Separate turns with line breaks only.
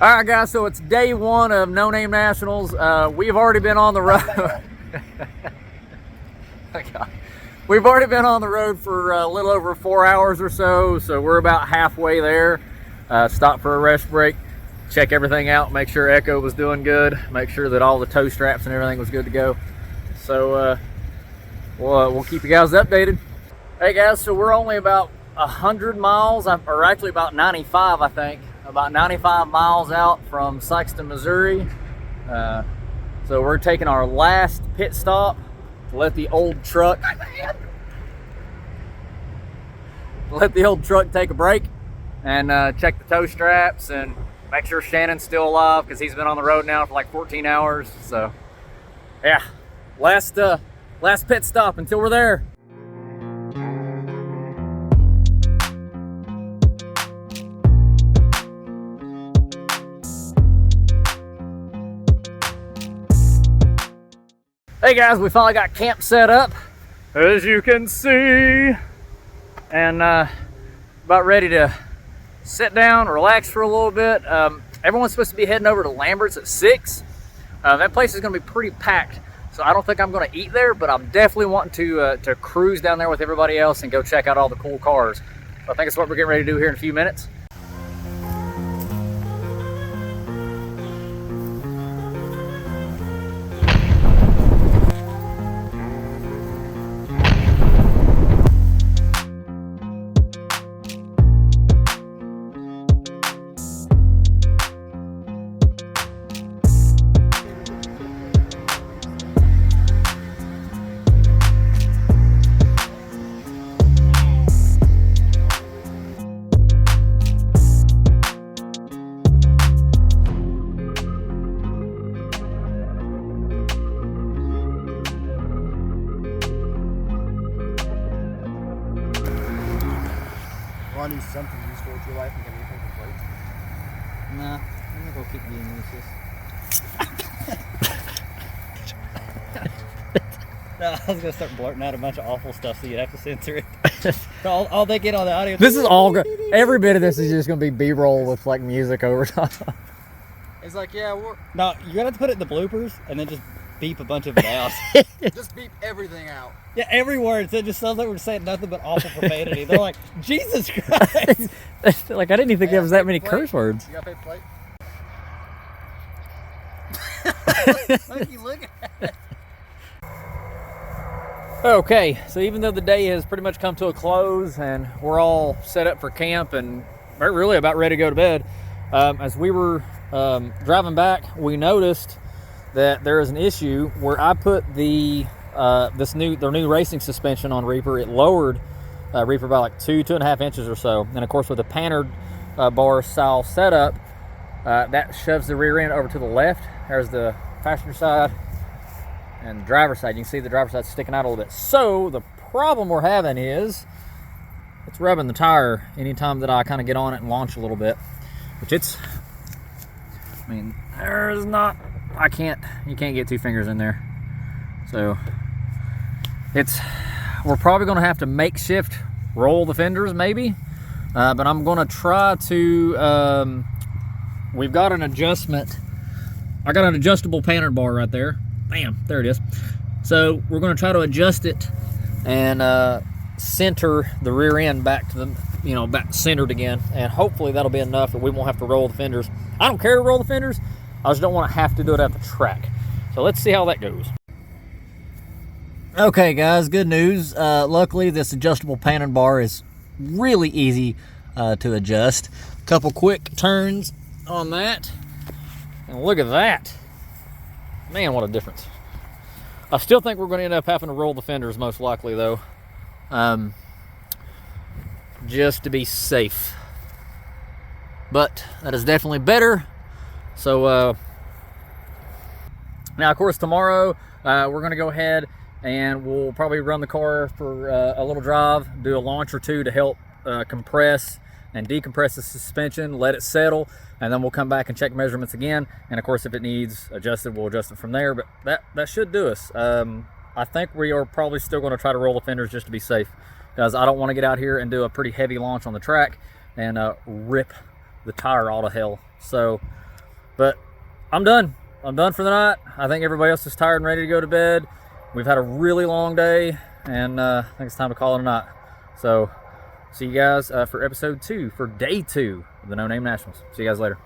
All right, guys, so it's day one of No Name Nationals. We've already been on the road. We've already been on the road for a little over 4 hours or so, so we're about halfway there. Stopped for a rest break, check everything out, make sure Echo was doing good, make sure that all the toe straps and everything was good to go. So we'll keep you guys updated. Hey guys, so we're only about 100 miles, or actually about 95, I think. About 95 miles out from Sykeston, Missouri. So we're taking our last pit stop to let the old truck take a break and check the toe straps and make sure Shannon's still alive because he's been on the road now for like 14 hours. So yeah, last pit stop until we're there. Hey guys, we finally got camp set up, as you can see, and about ready to sit down, relax for a little bit. Everyone's supposed to be heading over to Lambert's at 6. That place is going to be pretty packed, so I don't think I'm going to eat there, but I'm definitely wanting to cruise down there with everybody else and go check out all the cool cars. So I think it's what we're getting ready to do here in a few minutes.
Want to do something useful with your life and get anything for free?
Nah, I'm gonna go keep being useless.
No, I was gonna start blurting out a bunch of awful stuff so you'd have to censor it. all they get on the audio.
This is all good. Every bit of this is just gonna be B-roll with like music over top.
It's like, yeah, we're...
No, you're gonna have to put it in the bloopers and then just beep a bunch of it out.
Just beep everything out.
Yeah, every word. So it just sounds like we're saying nothing but awful profanity. They're like, Jesus Christ.
Like, I didn't even think there was that many curse words.
You got paper plate? What are you looking at?
Okay, so even though the day has pretty much come to a close and we're all set up for camp and we're really about ready to go to bed, as we were driving back, we noticed that there is an issue where I put their new racing suspension on Reaper. It lowered Reaper by like 2.5 inches or so, and of course with the pannered bar style setup, that shoves the rear end over to the left. There's the passenger side and the driver's side. You can see the driver's side sticking out a little bit. So the problem we're having is it's rubbing the tire anytime that I kind of get on it and launch a little bit, which there's not, you can't get 2 fingers in there. So we're probably going to have to makeshift roll the fenders maybe, but I'm going to try to, we've got an adjustment. I got an adjustable pannered bar right there. Bam, there it is. So we're going to try to adjust it and center the rear end back to the, back centered again, and hopefully that'll be enough that we won't have to roll the fenders. I don't care to roll the fenders, I just don't want to have to do it at the track. So let's see how that goes. Okay guys, good news. Luckily this adjustable panning bar is really easy to adjust. A couple quick turns on that, and look at that. Man, what a difference. I still think we're going to end up having to roll the fenders most likely though, just to be safe. But that is definitely better. So now of course tomorrow we're going to go ahead and we'll probably run the car for a little drive, do a launch or two to help compress and decompress the suspension, let it settle, and then we'll come back and check measurements again. And of course, if it needs adjusted, we'll adjust it from there. But that should do us. I think we are probably still going to try to roll the fenders just to be safe, because I don't want to get out here and do a pretty heavy launch on the track and rip the tire all to hell. So But I'm done. I'm done for the night. I think everybody else is tired and ready to go to bed. We've had a really long day, and I think it's time to call it a night. So see you guys for episode 2, for day 2 of the No Name Nationals. See you guys later.